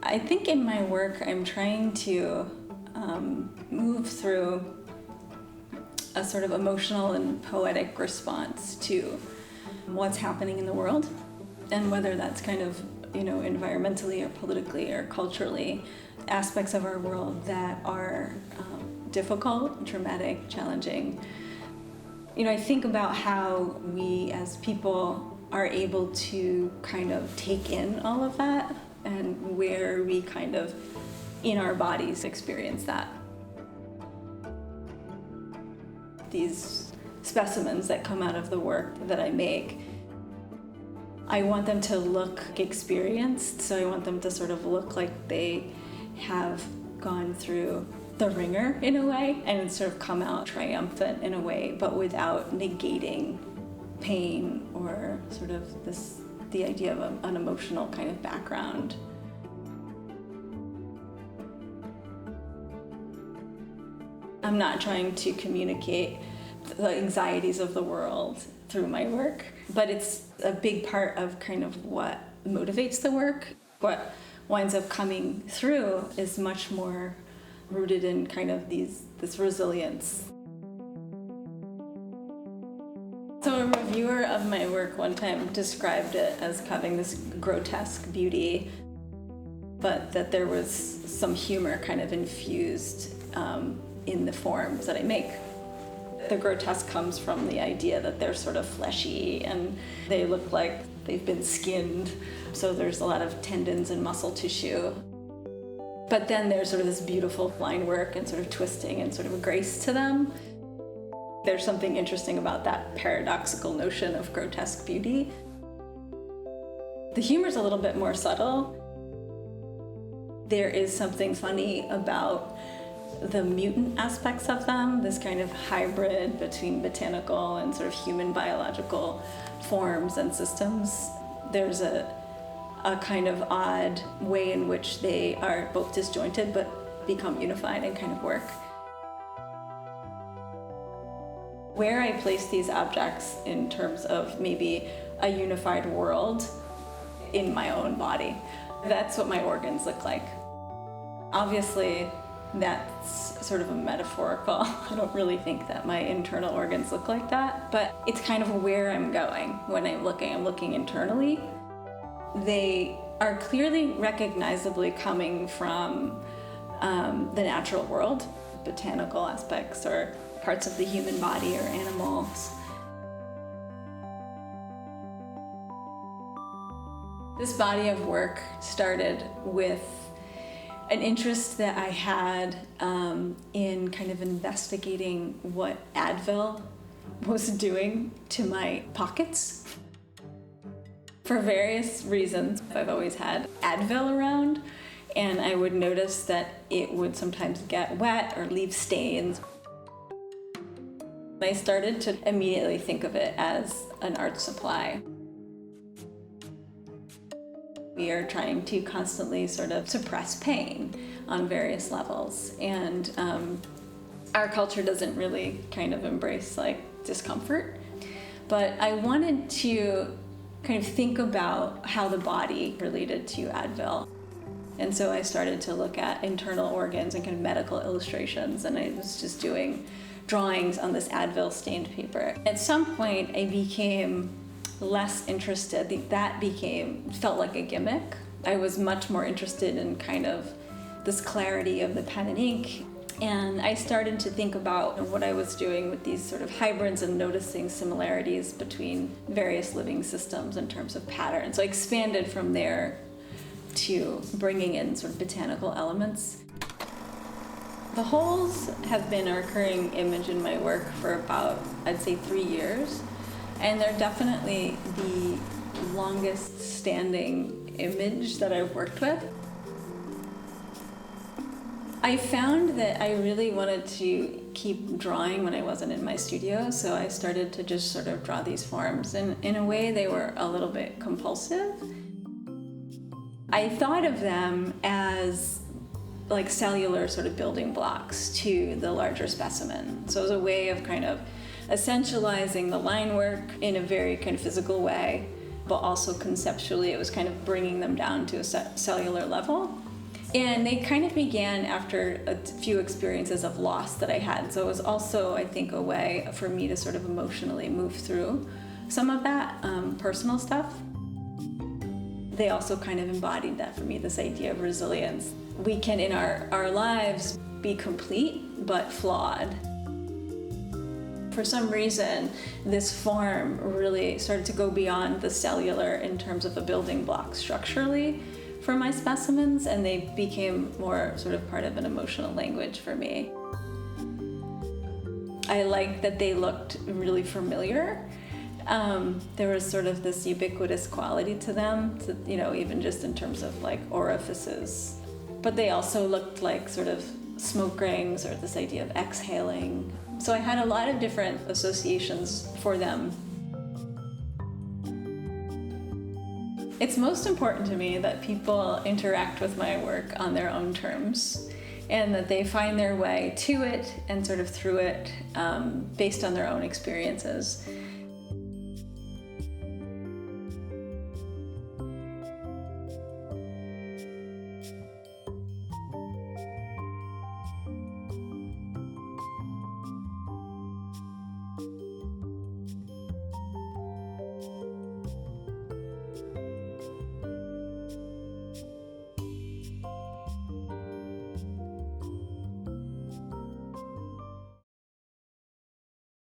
I think in my work I'm trying to move through a sort of emotional and poetic response to what's happening in the world, and whether that's kind of, environmentally or politically or culturally, aspects of our world that are difficult, traumatic, challenging. I think about how we as people are able to kind of take in all of that, and where we kind of in our bodies experience that. These specimens that come out of the work that I make, I want them to look experienced, so I want them to sort of look like they have gone through the ringer in a way, and sort of come out triumphant in a way, but without negating pain or sort of the idea of an emotional kind of background. I'm not trying to communicate the anxieties of the world through my work, but it's a big part of kind of what motivates the work. What winds up coming through is much more rooted in kind of this resilience. So a reviewer of my work one time described it as having this grotesque beauty, but that there was some humor kind of infused in the forms that I make. The grotesque comes from the idea that they're sort of fleshy and they look like they've been skinned, so there's a lot of tendons and muscle tissue. But then there's sort of this beautiful line work and sort of twisting and sort of a grace to them. There's something interesting about that paradoxical notion of grotesque beauty. The humor's a little bit more subtle. There is something funny about the mutant aspects of them, this kind of hybrid between botanical and sort of human biological forms and systems. There's a kind of odd way in which they are both disjointed but become unified and kind of work. Where I place these objects in terms of maybe a unified world in my own body, that's what my organs look like. Obviously, that's sort of a metaphorical. I don't really think that my internal organs look like that, but it's kind of where I'm going when I'm looking internally. They are clearly recognizably coming from the natural world, botanical aspects or parts of the human body or animals. This body of work started with an interest that I had in kind of investigating what Advil was doing to my pockets. For various reasons, I've always had Advil around, and I would notice that it would sometimes get wet or leave stains. I started to immediately think of it as an art supply. We are trying to constantly sort of suppress pain on various levels, and our culture doesn't really kind of embrace discomfort. But I wanted to kind of think about how the body related to Advil. And so I started to look at internal organs and kind of medical illustrations, and I was just doing drawings on this Advil stained paper. At some point I became less interested. That felt like a gimmick. I was much more interested in kind of this clarity of the pen and ink. And I started to think about what I was doing with these sort of hybrids and noticing similarities between various living systems in terms of pattern. So I expanded from there to bringing in sort of botanical elements. The holes have been a recurring image in my work for about, I'd say, 3 years. And they're definitely the longest standing image that I've worked with. I found that I really wanted to keep drawing when I wasn't in my studio, so I started to just sort of draw these forms. And in a way, they were a little bit compulsive. I thought of them as like cellular sort of building blocks to the larger specimen. So it was a way of kind of essentializing the line work in a very kind of physical way, but also conceptually it was kind of bringing them down to a cellular level. And they kind of began after a few experiences of loss that I had. So it was also, I think, a way for me to sort of emotionally move through some of that personal stuff. They also kind of embodied that for me, this idea of resilience. We can, in our lives, be complete but flawed. For some reason, this form really started to go beyond the cellular in terms of a building block structurally for my specimens, and they became more sort of part of an emotional language for me. I liked that they looked really familiar. There was sort of this ubiquitous quality to them, even just in terms of like orifices. But they also looked like sort of smoke rings, or this idea of exhaling. So I had a lot of different associations for them. It's most important to me that people interact with my work on their own terms, and that they find their way to it and sort of through it based on their own experiences.